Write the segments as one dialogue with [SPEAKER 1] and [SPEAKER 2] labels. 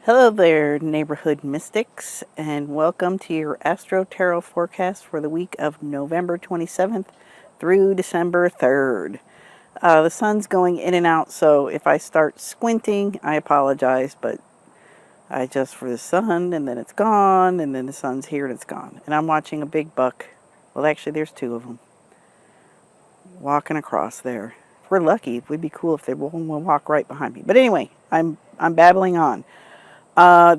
[SPEAKER 1] Hello there, neighborhood mystics, and welcome to your Astro-Tarot forecast for the week of November 27th through December 3rd. The sun's going in and out, so if I start squinting, I apologize, but I adjust for the sun, and then it's gone, and then the sun's here and it's gone. And I'm watching a big buck. Well, actually, there's two of them walking across there. If we're lucky, it would be cool if they will walk right behind me. But anyway, I'm babbling on.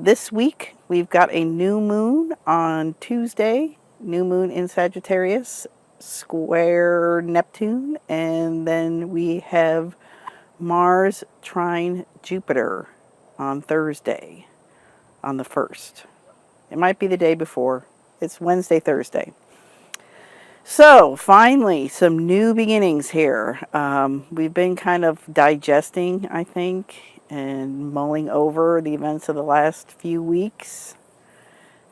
[SPEAKER 1] This week, we've got a new moon on Tuesday, new moon in Sagittarius, square Neptune, and then we have Mars trine Jupiter on Thursday, on the 1st. It might be the day before. It's Wednesday, Thursday. So, finally, some new beginnings here. We've been kind of digesting, I think, and mulling over the events of the last few weeks.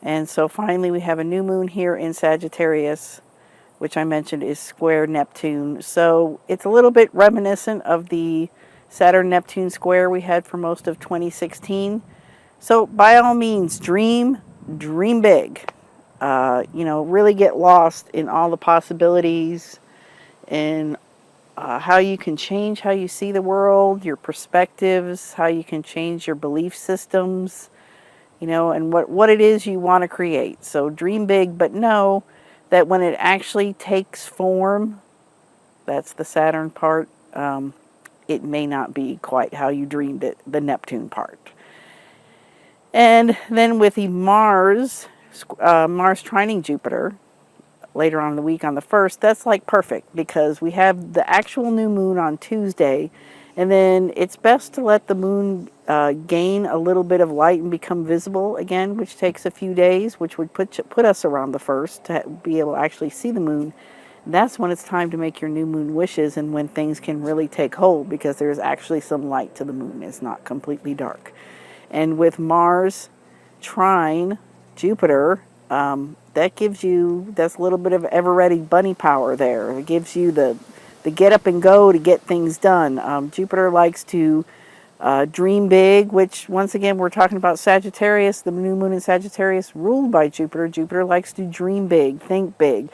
[SPEAKER 1] And so finally we have a new moon here in Sagittarius, which I mentioned is square Neptune. So it's a little bit reminiscent of the Saturn-Neptune square we had for most of 2016. So by all means, dream big. Really get lost in all the possibilities and how you can change how you see the world, your perspectives, how you can change your belief systems, and what it is you want to create. So dream big, but know that when it actually takes form, that's the Saturn part, it may not be quite how you dreamed it, the Neptune part. And then with the Mars trining Jupiter, later on in the week on the 1st, that's like perfect because we have the actual new moon on Tuesday, and then it's best to let the moon gain a little bit of light and become visible again, which takes a few days, which would put us around the 1st to be able to actually see the moon. And that's when it's time to make your new moon wishes and when things can really take hold because there's actually some light to the moon. It's not completely dark. And with Mars trine Jupiter, that gives you, that's a little bit of ever-ready bunny power there. It gives you the get up and go to get things done. Jupiter likes to dream big, which, once again, we're talking about Sagittarius, the new moon in Sagittarius, ruled by Jupiter. Jupiter likes to dream big, think big.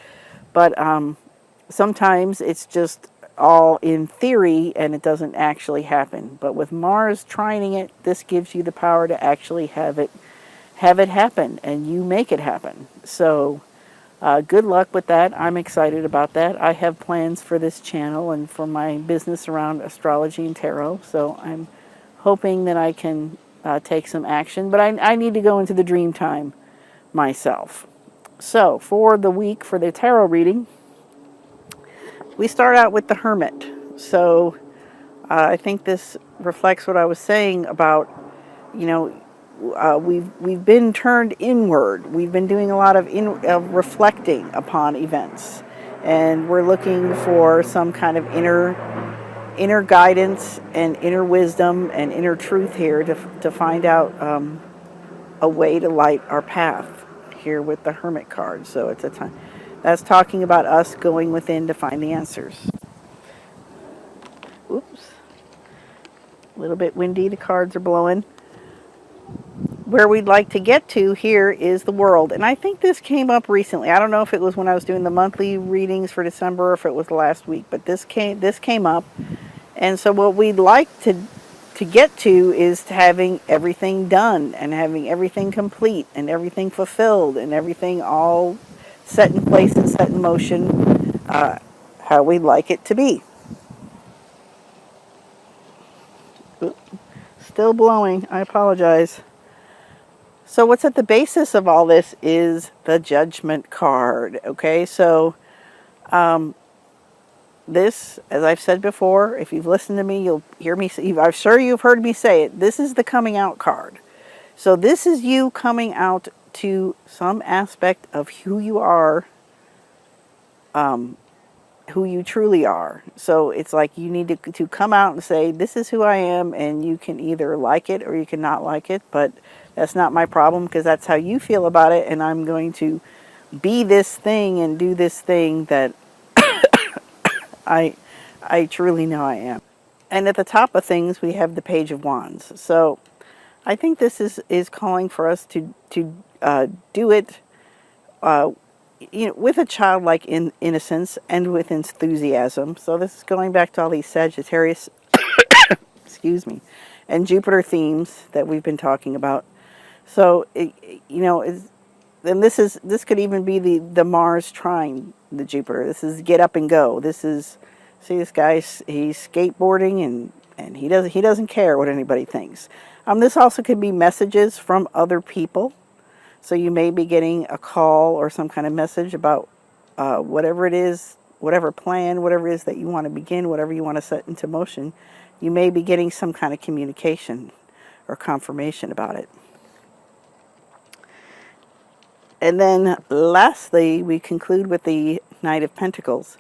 [SPEAKER 1] But sometimes it's just all in theory, and it doesn't actually happen. But with Mars trining it, this gives you the power to actually have it happen, and you make it happen. So good luck with that. I'm excited about that. I have plans for this channel and for my business around astrology and tarot, so I'm hoping that I can take some action, but I need to go into the dream time myself. So for the week, for the tarot reading, we start out with the Hermit. So I think this reflects what I was saying about, we've been turned inward. We've been doing a lot of reflecting upon events, and we're looking for some kind of inner guidance and inner wisdom and inner truth here to find out a way to light our path here with the Hermit card. So it's a time that's talking about us going within to find the answers. Oops, a little bit windy. The cards are blowing. Where we'd like to get to here is the world. And I think this came up recently. I don't know if it was when I was doing the monthly readings for December or if it was last week, but this came up. And so what we'd like to get to is having everything done and having everything complete and everything fulfilled and everything all set in place and set in motion how we'd like it to be. Oops. Still blowing. I apologize. So what's at the basis of all this is the Judgment card. Okay, so this, as I've said before, if you've listened to me, you'll hear me say, I'm sure you've heard me say it, this is the coming out card. So this is you coming out to some aspect of who you are, who you truly are. So it's like you need to come out and say, this is who I am, and you can either like it or you can not like it, but that's not my problem because that's how you feel about it, and I'm going to be this thing and do this thing that I truly know I am. And at the top of things, we have the Page of Wands. So I think this is calling for us to do it, with a childlike innocence and with enthusiasm. So this is going back to all these Sagittarius, excuse me, and Jupiter themes that we've been talking about. So then this could even be the Mars trine the Jupiter. This is get up and go. This is, see, this guy, he's skateboarding and he doesn't care what anybody thinks. This also could be messages from other people. So you may be getting a call or some kind of message about whatever it is, whatever plan, whatever it is that you want to begin, whatever you want to set into motion. You may be getting some kind of communication or confirmation about it. And then lastly, we conclude with the Knight of Pentacles.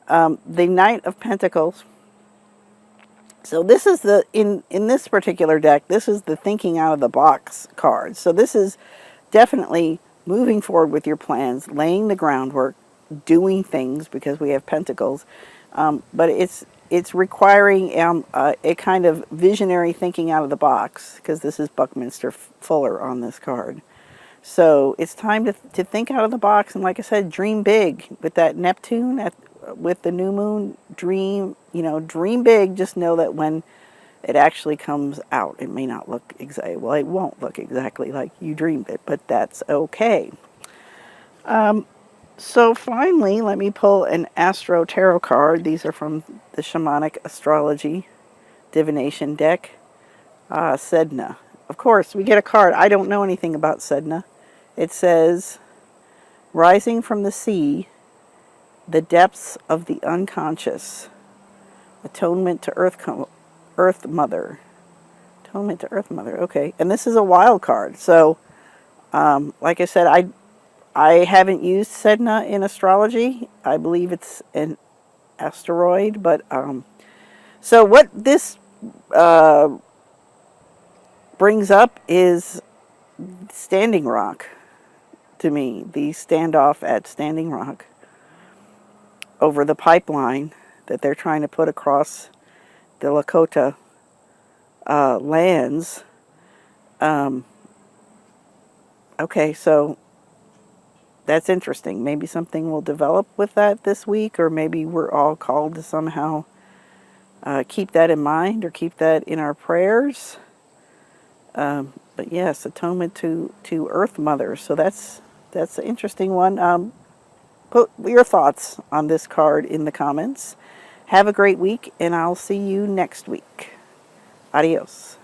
[SPEAKER 1] The Knight of Pentacles. So this is in this particular deck, this is the thinking out of the box card. So this is definitely moving forward with your plans, laying the groundwork, doing things, because we have Pentacles. But it's requiring a kind of visionary thinking out of the box, because this is Buckminster Fuller on this card. So it's time to think out of the box, and like I said, dream big. With that Neptune, with the new moon, dream big. Just know that when it actually comes out, it may not look exactly, well, it won't look exactly like you dreamed it, but that's okay. So finally, let me pull an Astro-Tarot card. These are from the Shamanic Astrology Divination deck. Sedna. Of course, we get a card. I don't know anything about Sedna. It says, rising from the sea, the depths of the unconscious. Atonement to Earth Mother. Atonement to Earth Mother. Okay. And this is a wild card. So, like I said, I haven't used Sedna in astrology. I believe it's an asteroid. But, so what this brings up is Standing Rock to me. The standoff at Standing Rock over the pipeline that they're trying to put across the Lakota lands. Okay, so that's interesting. Maybe something will develop with that this week, or maybe we're all called to somehow keep that in mind or keep that in our prayers. But yes, atonement to Earth Mother. So that's an interesting one. Put your thoughts on this card in the comments. Have a great week, and I'll see you next week. Adios.